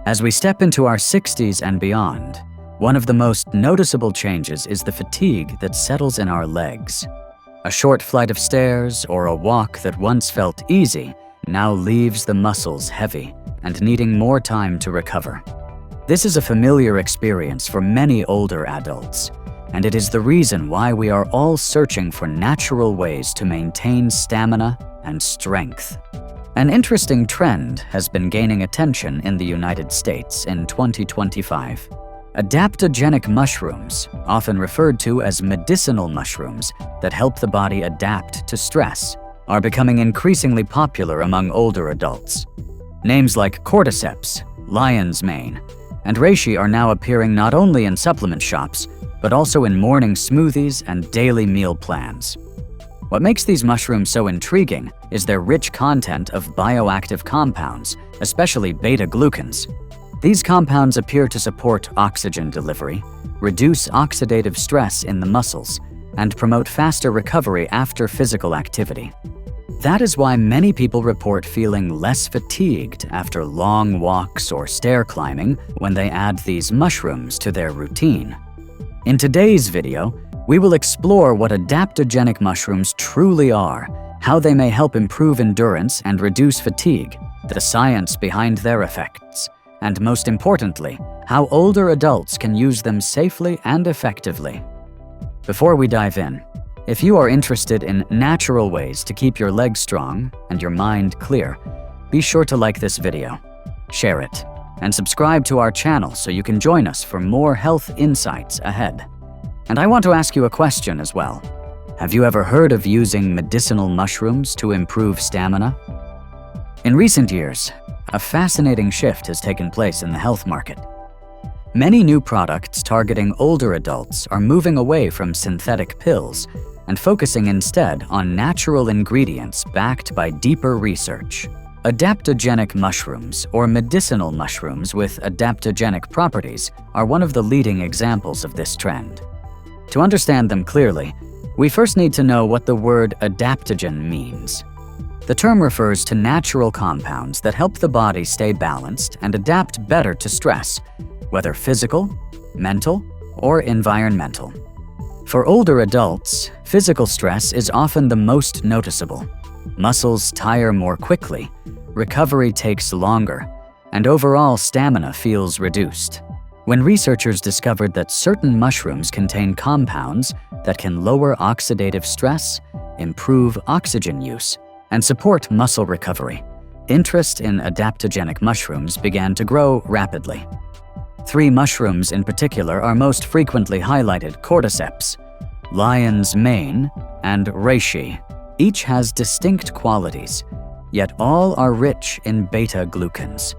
As we step into our 60s and beyond, one of the most noticeable changes is the fatigue that settles in our legs. A short flight of stairs or a walk that once felt easy now leaves the muscles heavy and needing more time to recover. This is a familiar experience for many older adults, and it is the reason why we are all searching for natural ways to maintain stamina and strength. An interesting trend has been gaining attention in the United States in 2025. Adaptogenic mushrooms, often referred to as medicinal mushrooms that help the body adapt to stress, are becoming increasingly popular among older adults. Names like cordyceps, lion's mane, and reishi are now appearing not only in supplement shops, but also in morning smoothies and daily meal plans. What makes these mushrooms so intriguing is their rich content of bioactive compounds, especially beta-glucans. These compounds appear to support oxygen delivery, reduce oxidative stress in the muscles, and promote faster recovery after physical activity. That is why many people report feeling less fatigued after long walks or stair climbing when they add these mushrooms to their routine. In today's video, we will explore what adaptogenic mushrooms truly are, how they may help improve endurance and reduce fatigue, the science behind their effects, and most importantly, how older adults can use them safely and effectively. Before we dive in, if you are interested in natural ways to keep your legs strong and your mind clear, be sure to like this video, share it, and subscribe to our channel so you can join us for more health insights ahead. And I want to ask you a question as well. Have you ever heard of using medicinal mushrooms to improve stamina? In recent years, a fascinating shift has taken place in the health market. Many new products targeting older adults are moving away from synthetic pills and focusing instead on natural ingredients backed by deeper research. Adaptogenic mushrooms, or medicinal mushrooms with adaptogenic properties, are one of the leading examples of this trend. To understand them clearly, we first need to know what the word adaptogen means. The term refers to natural compounds that help the body stay balanced and adapt better to stress, whether physical, mental, or environmental. For older adults, physical stress is often the most noticeable. Muscles tire more quickly, recovery takes longer, and overall stamina feels reduced. When researchers discovered that certain mushrooms contain compounds that can lower oxidative stress, improve oxygen use, and support muscle recovery, interest in adaptogenic mushrooms began to grow rapidly. 3 mushrooms in particular are most frequently highlighted: cordyceps, lion's mane, and reishi. Each has distinct qualities, yet all are rich in beta-glucans,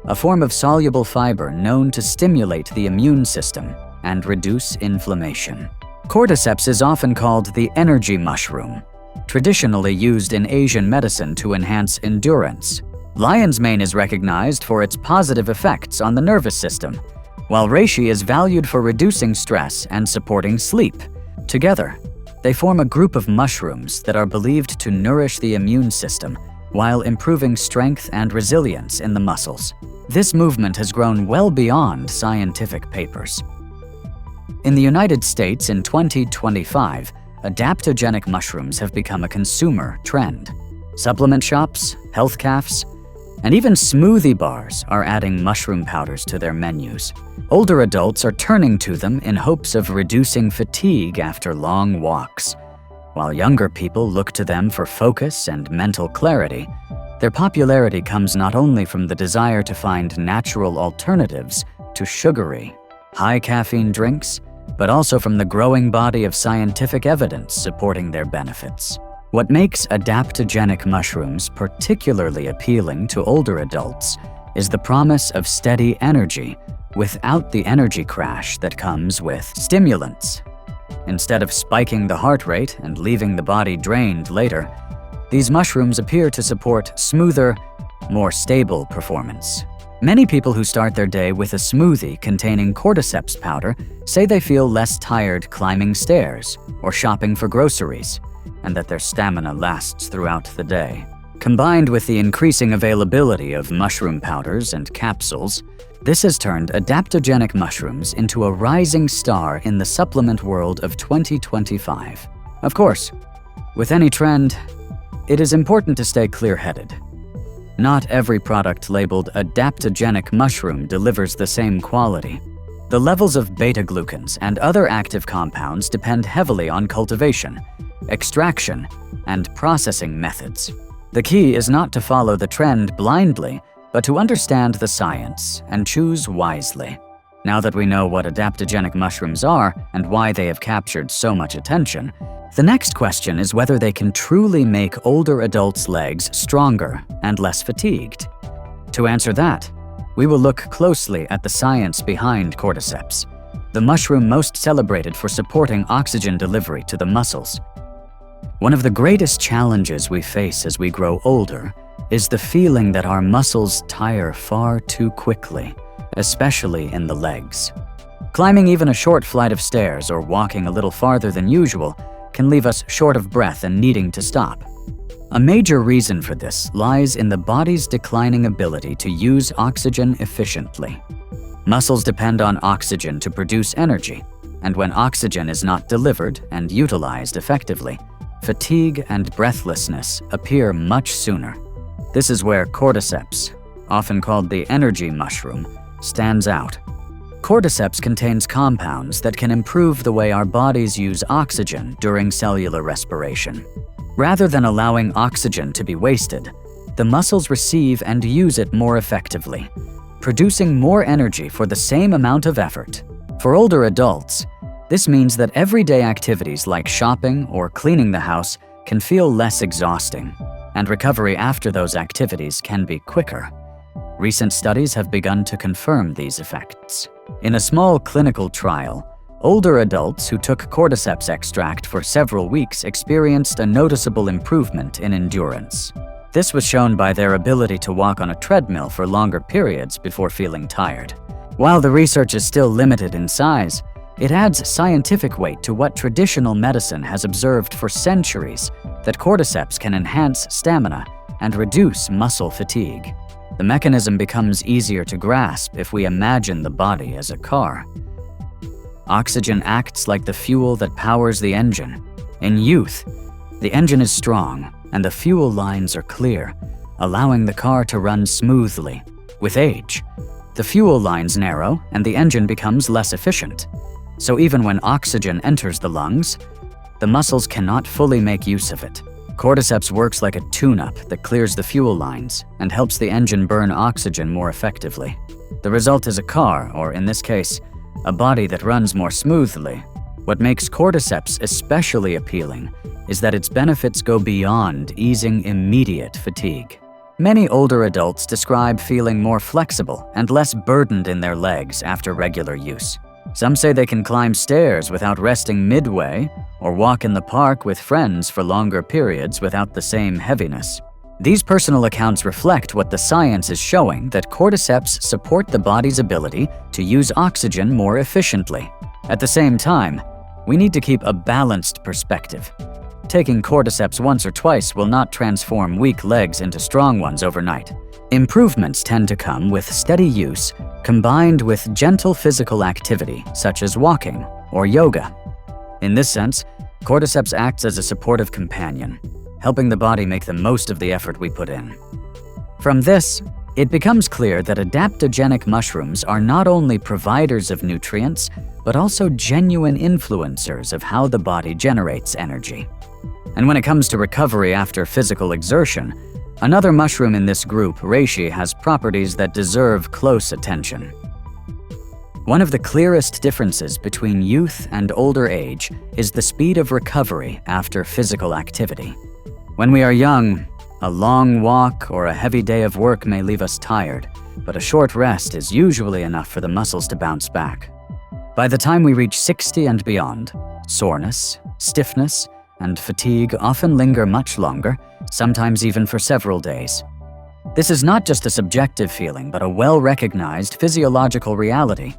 a form of soluble fiber known to stimulate the immune system and reduce inflammation. Cordyceps is often called the energy mushroom, traditionally used in Asian medicine to enhance endurance. Lion's mane is recognized for its positive effects on the nervous system, while reishi is valued for reducing stress and supporting sleep. Together, they form a group of mushrooms that are believed to nourish the immune system while improving strength and resilience in the muscles. This movement has grown well beyond scientific papers. In the United States in 2025, adaptogenic mushrooms have become a consumer trend. Supplement shops, health cafes, and even smoothie bars are adding mushroom powders to their menus. Older adults are turning to them in hopes of reducing fatigue after long walks. While younger people look to them for focus and mental clarity, their popularity comes not only from the desire to find natural alternatives to sugary, high-caffeine drinks, but also from the growing body of scientific evidence supporting their benefits. What makes adaptogenic mushrooms particularly appealing to older adults is the promise of steady energy without the energy crash that comes with stimulants. Instead of spiking the heart rate and leaving the body drained later, these mushrooms appear to support smoother, more stable performance. Many people who start their day with a smoothie containing cordyceps powder say they feel less tired climbing stairs or shopping for groceries, and that their stamina lasts throughout the day. Combined with the increasing availability of mushroom powders and capsules, This has turned adaptogenic mushrooms into a rising star in the supplement world of 2025. Of course, with any trend, it is important to stay clear-headed. Not every product labeled adaptogenic mushroom delivers the same quality. The levels of beta-glucans and other active compounds depend heavily on cultivation, extraction, and processing methods. The key is not to follow the trend blindly, but to understand the science and choose wisely. Now that we know what adaptogenic mushrooms are and why they have captured so much attention, the next question is whether they can truly make older adults' legs stronger and less fatigued. To answer that, we will look closely at the science behind cordyceps, the mushroom most celebrated for supporting oxygen delivery to the muscles. One of the greatest challenges we face as we grow older is the feeling that our muscles tire far too quickly, especially in the legs. Climbing even a short flight of stairs or walking a little farther than usual can leave us short of breath and needing to stop. A major reason for this lies in the body's declining ability to use oxygen efficiently. Muscles depend on oxygen to produce energy, and when oxygen is not delivered and utilized effectively, fatigue and breathlessness appear much sooner. This is where cordyceps, often called the energy mushroom, stands out. Cordyceps contains compounds that can improve the way our bodies use oxygen during cellular respiration. Rather than allowing oxygen to be wasted, the muscles receive and use it more effectively, producing more energy for the same amount of effort. For older adults, this means that everyday activities like shopping or cleaning the house can feel less exhausting, and recovery after those activities can be quicker. Recent studies have begun to confirm these effects. In a small clinical trial, older adults who took cordyceps extract for several weeks experienced a noticeable improvement in endurance. This was shown by their ability to walk on a treadmill for longer periods before feeling tired. While the research is still limited in size, it adds scientific weight to what traditional medicine has observed for centuries, that cordyceps can enhance stamina and reduce muscle fatigue. The mechanism becomes easier to grasp if we imagine the body as a car. Oxygen acts like the fuel that powers the engine. In youth, the engine is strong and the fuel lines are clear, allowing the car to run smoothly. With age, the fuel lines narrow and the engine becomes less efficient. So even when oxygen enters the lungs, the muscles cannot fully make use of it. Cordyceps works like a tune-up that clears the fuel lines and helps the engine burn oxygen more effectively. The result is a car, or in this case, a body that runs more smoothly. What makes cordyceps especially appealing is that its benefits go beyond easing immediate fatigue. Many older adults describe feeling more flexible and less burdened in their legs after regular use. Some say they can climb stairs without resting midway, or walk in the park with friends for longer periods without the same heaviness. These personal accounts reflect what the science is showing, that cordyceps support the body's ability to use oxygen more efficiently. At the same time, we need to keep a balanced perspective. Taking cordyceps once or twice will not transform weak legs into strong ones overnight. Improvements tend to come with steady use, combined with gentle physical activity such as walking or yoga. In this sense, cordyceps acts as a supportive companion, helping the body make the most of the effort we put in. From this, it becomes clear that adaptogenic mushrooms are not only providers of nutrients, but also genuine influencers of how the body generates energy. And when it comes to recovery after physical exertion, another mushroom in this group, reishi, has properties that deserve close attention. One of the clearest differences between youth and older age is the speed of recovery after physical activity. When we are young, a long walk or a heavy day of work may leave us tired, but a short rest is usually enough for the muscles to bounce back. By the time we reach 60 and beyond, soreness, stiffness, and fatigue often linger much longer, sometimes even for several days. This is not just a subjective feeling, but a well-recognized physiological reality.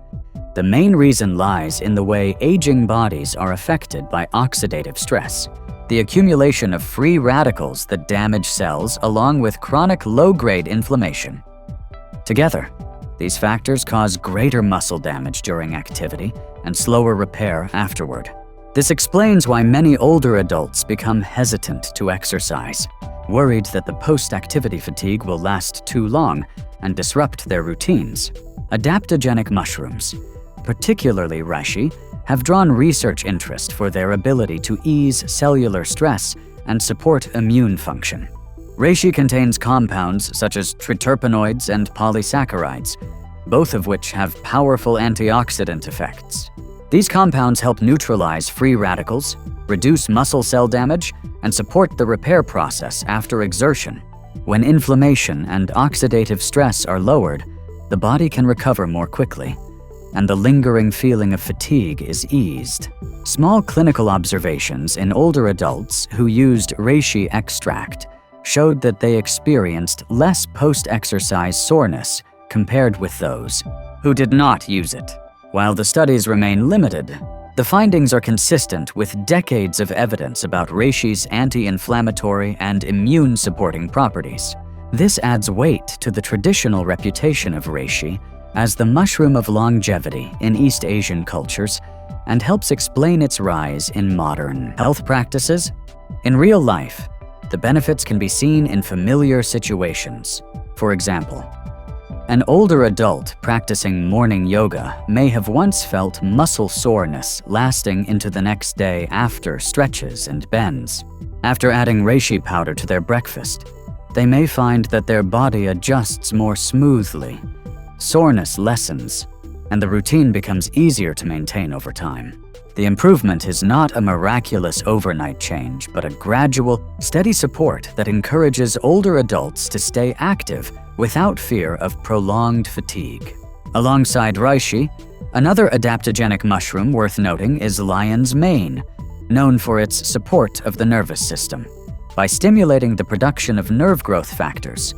The main reason lies in the way aging bodies are affected by oxidative stress, the accumulation of free radicals that damage cells along with chronic low-grade inflammation. Together, These factors cause greater muscle damage during activity and slower repair afterward. This explains why many older adults become hesitant to exercise, worried that the post-activity fatigue will last too long and disrupt their routines. Adaptogenic mushrooms, particularly reishi, have drawn research interest for their ability to ease cellular stress and support immune function. Reishi contains compounds such as triterpenoids and polysaccharides, both of which have powerful antioxidant effects. These compounds help neutralize free radicals, reduce muscle cell damage, and support the repair process after exertion. When inflammation and oxidative stress are lowered, the body can recover more quickly, and the lingering feeling of fatigue is eased. Small clinical observations in older adults who used reishi extract showed that they experienced less post-exercise soreness compared with those who did not use it. While the studies remain limited, the findings are consistent with decades of evidence about reishi's anti-inflammatory and immune-supporting properties. This adds weight to the traditional reputation of reishi as the mushroom of longevity in East Asian cultures and helps explain its rise in modern health practices. In real life, the benefits can be seen in familiar situations. For example, an older adult practicing morning yoga may have once felt muscle soreness lasting into the next day after stretches and bends. After adding reishi powder to their breakfast, they may find that their body adjusts more smoothly, soreness lessens, and the routine becomes easier to maintain over time. The improvement is not a miraculous overnight change, but a gradual, steady support that encourages older adults to stay active without fear of prolonged fatigue. Alongside reishi, another adaptogenic mushroom worth noting is lion's mane, known for its support of the nervous system. By stimulating the production of nerve growth factors,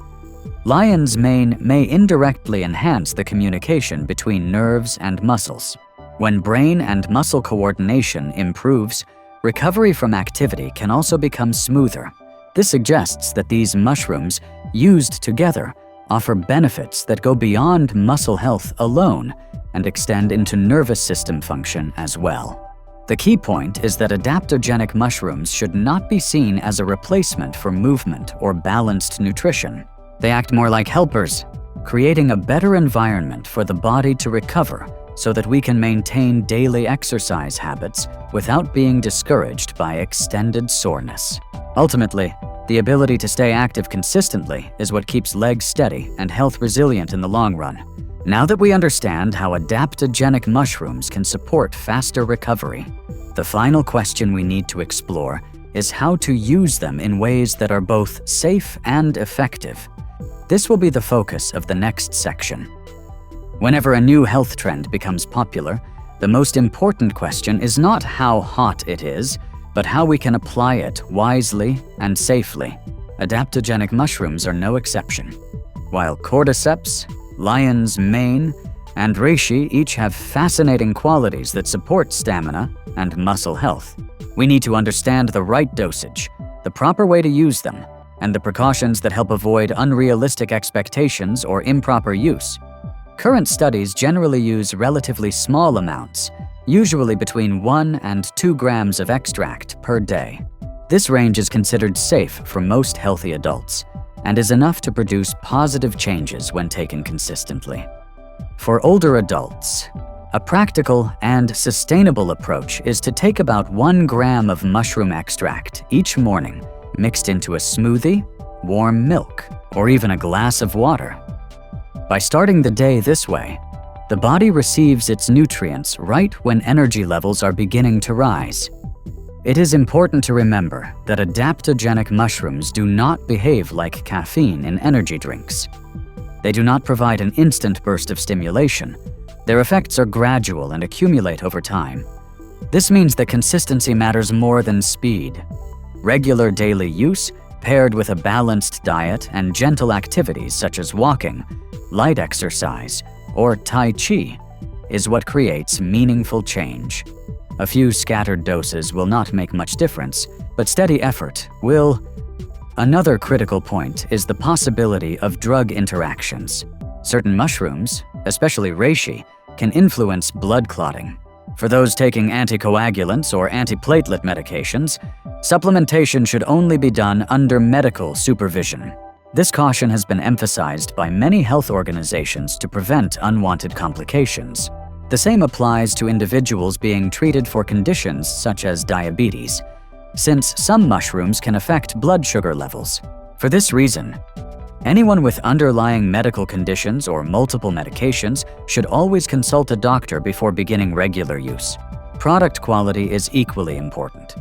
lion's mane may indirectly enhance the communication between nerves and muscles. When brain and muscle coordination improves, recovery from activity can also become smoother. This suggests that these mushrooms, used together, offer benefits that go beyond muscle health alone and extend into nervous system function as well. The key point is that adaptogenic mushrooms should not be seen as a replacement for movement or balanced nutrition. They act more like helpers, creating a better environment for the body to recover so that we can maintain daily exercise habits without being discouraged by extended soreness. Ultimately, the ability to stay active consistently is what keeps legs steady and health resilient in the long run. Now that we understand how adaptogenic mushrooms can support faster recovery, the final question we need to explore is how to use them in ways that are both safe and effective. This will be the focus of the next section. Whenever a new health trend becomes popular, the most important question is not how hot it is, but how we can apply it wisely and safely. Adaptogenic mushrooms are no exception. While cordyceps, lion's mane, and reishi each have fascinating qualities that support stamina and muscle health, we need to understand the right dosage, the proper way to use them, and the precautions that help avoid unrealistic expectations or improper use. Current studies generally use relatively small amounts, usually between 1 and 2 grams of extract per day. This range is considered safe for most healthy adults and is enough to produce positive changes when taken consistently. For older adults, a practical and sustainable approach is to take about 1 gram of mushroom extract each morning, mixed into a smoothie, warm milk, or even a glass of water. By starting the day this way, the body receives its nutrients right when energy levels are beginning to rise. It is important to remember that adaptogenic mushrooms do not behave like caffeine in energy drinks. They do not provide an instant burst of stimulation. Their effects are gradual and accumulate over time. This means that consistency matters more than speed. Regular daily use, paired with a balanced diet and gentle activities such as walking, light exercise, or Tai Chi, is what creates meaningful change. A few scattered doses will not make much difference, but steady effort will. Another critical point is the possibility of drug interactions. Certain mushrooms, especially reishi, can influence blood clotting. For those taking anticoagulants or antiplatelet medications, supplementation should only be done under medical supervision. This caution has been emphasized by many health organizations to prevent unwanted complications. The same applies to individuals being treated for conditions such as diabetes, since some mushrooms can affect blood sugar levels. For this reason, anyone with underlying medical conditions or multiple medications should always consult a doctor before beginning regular use. Product quality is equally important.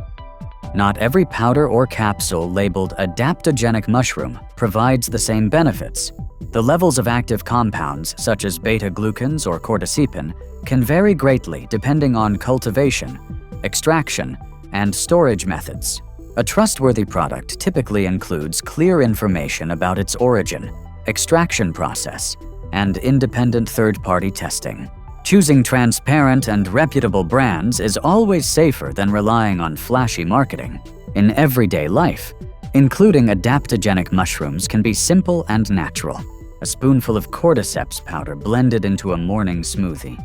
Not every powder or capsule labeled adaptogenic mushroom provides the same benefits. The levels of active compounds, such as beta-glucans or cordycepin, can vary greatly depending on cultivation, extraction, and storage methods. A trustworthy product typically includes clear information about its origin, extraction process, and independent third-party testing. Choosing transparent and reputable brands is always safer than relying on flashy marketing. In everyday life, including adaptogenic mushrooms can be simple and natural. A spoonful of cordyceps powder blended into a morning smoothie.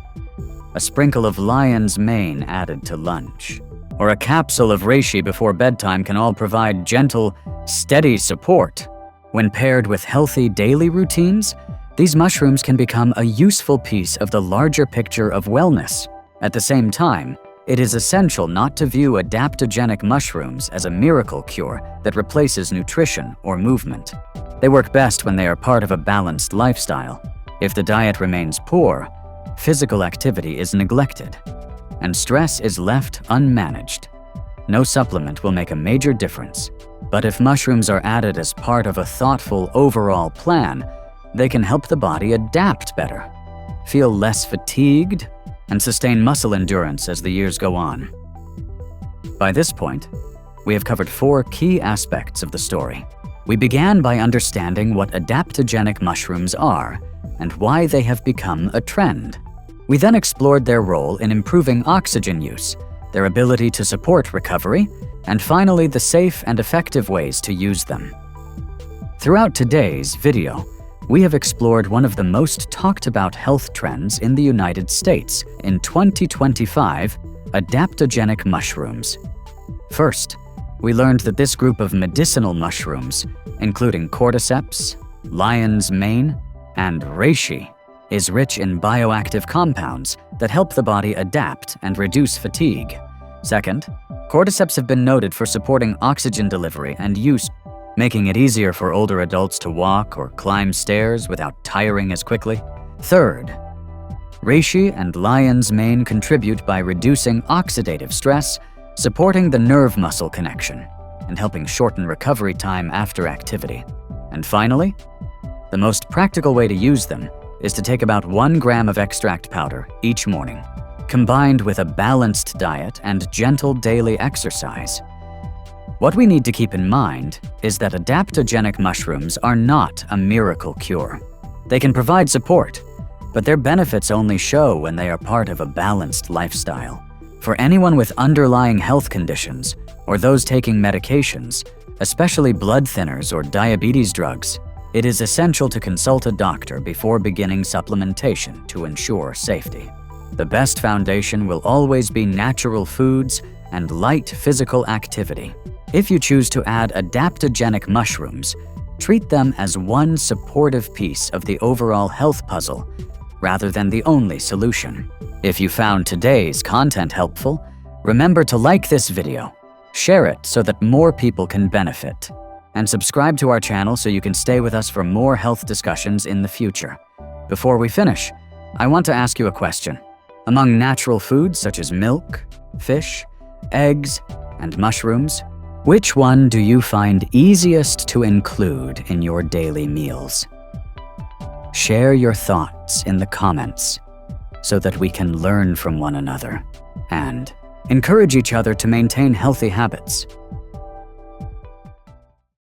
A sprinkle of lion's mane added to lunch. Or a capsule of reishi before bedtime can all provide gentle, steady support. When paired with healthy daily routines, these mushrooms can become a useful piece of the larger picture of wellness. At the same time, it is essential not to view adaptogenic mushrooms as a miracle cure that replaces nutrition or movement. They work best when they are part of a balanced lifestyle. If the diet remains poor, physical activity is neglected, and stress is left unmanaged, no supplement will make a major difference. But if mushrooms are added as part of a thoughtful overall plan, they can help the body adapt better, feel less fatigued, and sustain muscle endurance as the years go on. By this point, we have covered 4 key aspects of the story. We began by understanding what adaptogenic mushrooms are and why they have become a trend. We then explored their role in improving oxygen use, their ability to support recovery, and finally the safe and effective ways to use them. Throughout today's video, we have explored one of the most talked about health trends in the United States in 2025, adaptogenic mushrooms. First, we learned that this group of medicinal mushrooms, including cordyceps, lion's mane, and reishi, is rich in bioactive compounds that help the body adapt and reduce fatigue. Second, cordyceps have been noted for supporting oxygen delivery and use, making it easier for older adults to walk or climb stairs without tiring as quickly. Third, reishi and lion's mane contribute by reducing oxidative stress, supporting the nerve muscle connection, and helping shorten recovery time after activity. And finally, the most practical way to use them is to take about 1 gram of extract powder each morning, combined with a balanced diet and gentle daily exercise. What we need to keep in mind is that adaptogenic mushrooms are not a miracle cure. They can provide support, but their benefits only show when they are part of a balanced lifestyle. For anyone with underlying health conditions or those taking medications, especially blood thinners or diabetes drugs, it is essential to consult a doctor before beginning supplementation to ensure safety. The best foundation will always be natural foods and light physical activity. If you choose to add adaptogenic mushrooms, treat them as one supportive piece of the overall health puzzle, rather than the only solution. If you found today's content helpful, remember to like this video, share it so that more people can benefit, and subscribe to our channel so you can stay with us for more health discussions in the future. Before we finish, I want to ask you a question. Among natural foods such as milk, fish, eggs, and mushrooms, which one do you find easiest to include in your daily meals? Share your thoughts in the comments so that we can learn from one another and encourage each other to maintain healthy habits.